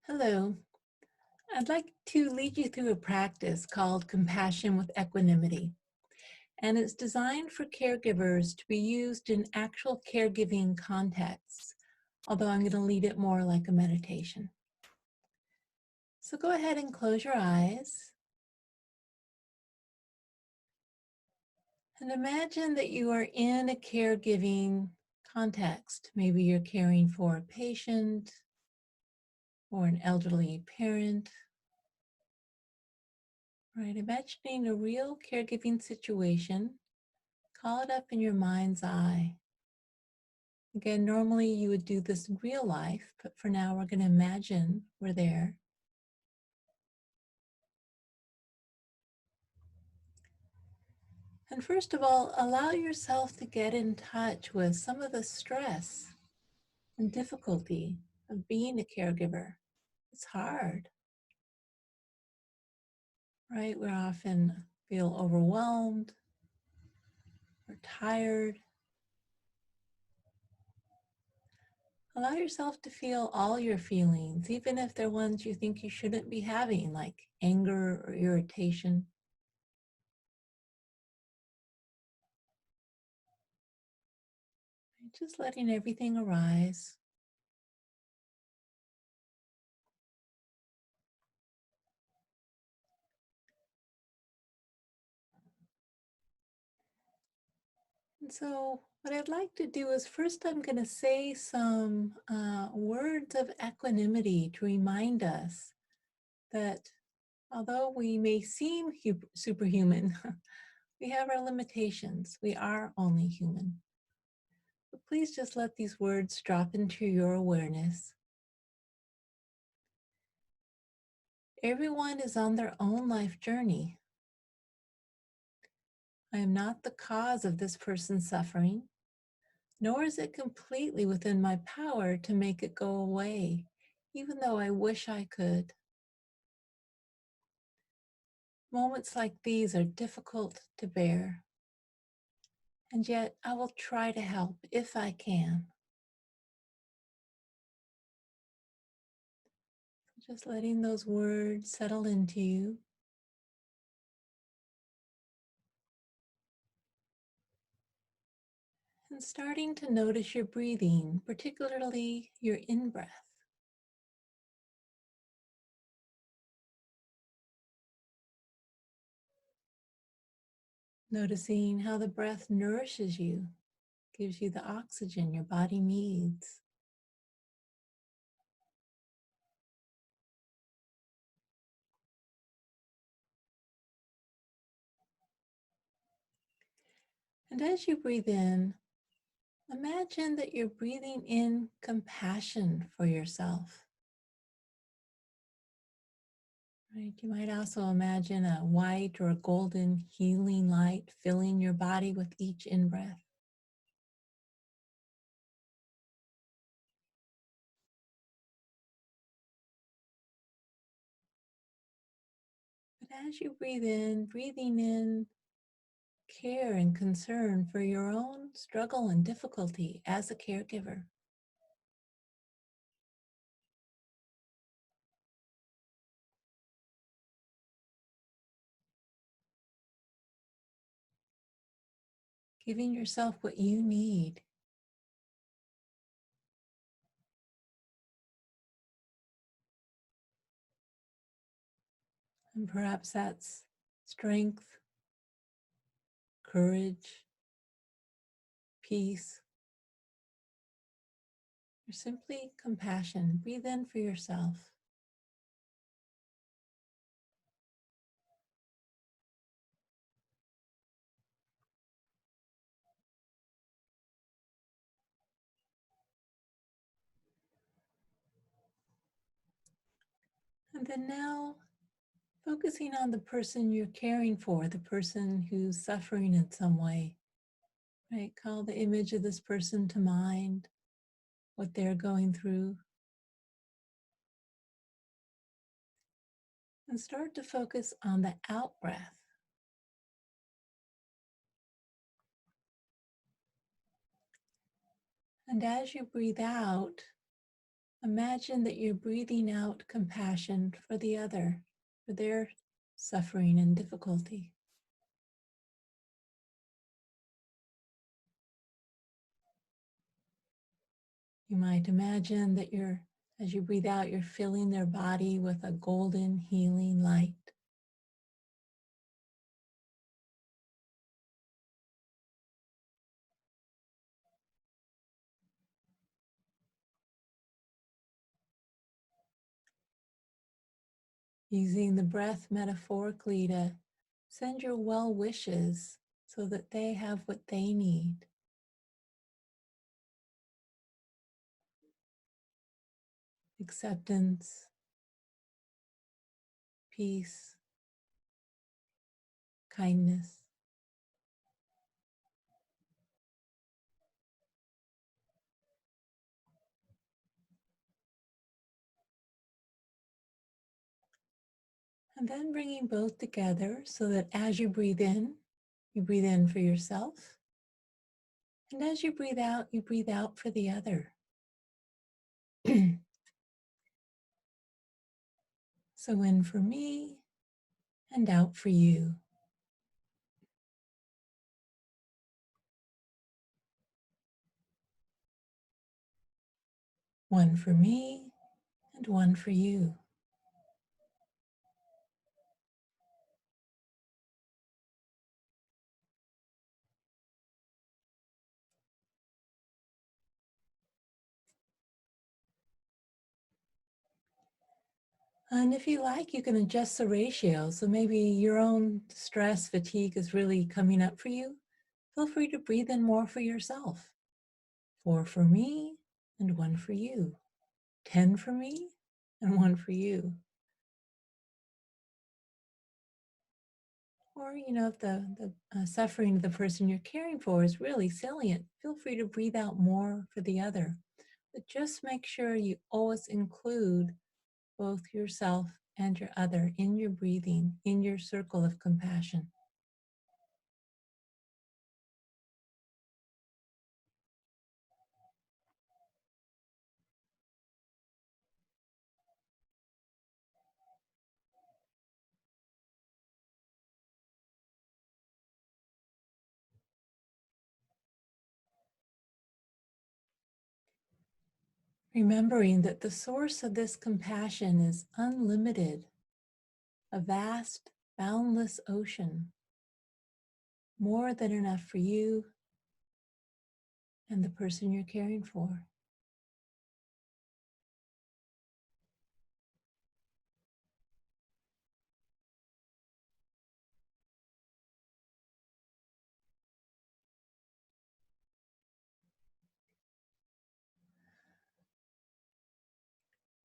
Hello. I'd like to lead you through a practice called Compassion with Equanimity. And it's designed for caregivers to be used in actual caregiving contexts, although I'm going to lead it more like a meditation. So go ahead and close your eyes. And imagine that you are in a caregiving context. Maybe you're caring for a patient or an elderly parent. Right, imagining a real caregiving situation, call it up in your mind's eye. Again, normally you would do this in real life, but for now we're going to imagine we're there. And first of all, allow yourself to get in touch with some of the stress and difficulty of being a caregiver. It's hard, right? We often feel overwhelmed or tired. Allow yourself to feel all your feelings, even if they're ones you think you shouldn't be having, like anger or irritation. Just letting everything arise. And so what I'd like to do is first I'm going to say some words of equanimity to remind us that although we may seem superhuman, we have our limitations. We are only human. But please just let these words drop into your awareness. Everyone is on their own life journey. I am not the cause of this person's suffering, nor is it completely within my power to make it go away, even though I wish I could. Moments like these are difficult to bear, and yet I will try to help if I can. Just letting those words settle into you. And starting to notice your breathing, particularly your in-breath. Noticing how the breath nourishes you, gives you the oxygen your body needs. And as you breathe in, imagine that you're breathing in compassion for yourself. Right? You might also imagine a white or a golden healing light filling your body with each in-breath. But as you breathing in care and concern for your own struggle and difficulty as a caregiver. Giving yourself what you need. And perhaps that's strength, courage, peace, or simply compassion. Breathe in for yourself. And then now, focusing on the person you're caring for, the person who's suffering in some way, right? Call the image of this person to mind, what they're going through. And start to focus on the out breath. And as you breathe out, imagine that you're breathing out compassion for the other, for their suffering and difficulty. You might imagine that as you breathe out, you're filling their body with a golden healing light. Using the breath metaphorically to send your well wishes so that they have what they need. Acceptance, peace, kindness. And then bringing both together so that as you breathe in for yourself. And as you breathe out for the other. So in for me and out for you. One for me and one for you. And if you like, you can adjust the ratio. So maybe your own stress, fatigue is really coming up for you. Feel free to breathe in more for yourself. 4 for me and 1 for you. 10 for me and 1 for you. Or, if the suffering of the person you're caring for is really salient, feel free to breathe out more for the other. But just make sure you always include both yourself and your other in your breathing, in your circle of compassion. Remembering that the source of this compassion is unlimited, a vast, boundless ocean, more than enough for you and the person you're caring for.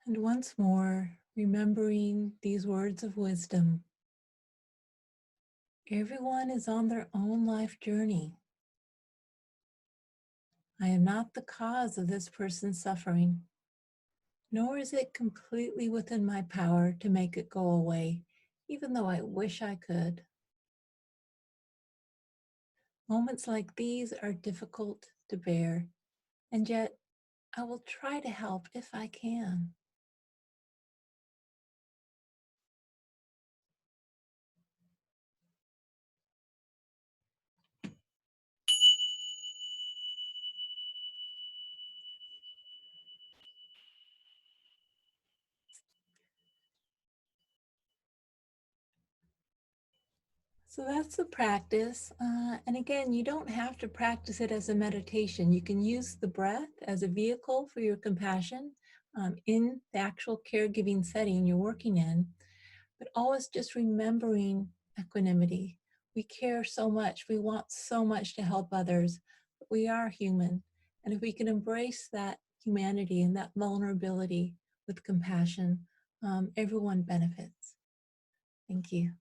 And once more, remembering these words of wisdom. Everyone is on their own life journey. I am not the cause of this person's suffering, nor is it completely within my power to make it go away, even though I wish I could. Moments like these are difficult to bear, and yet I will try to help if I can. So that's the practice. And again, you don't have to practice it as a meditation. You can use the breath as a vehicle for your compassion in the actual caregiving setting you're working in, but always just remembering equanimity. We care so much. We want so much to help others, but we are human. And if we can embrace that humanity and that vulnerability with compassion, everyone benefits. Thank you.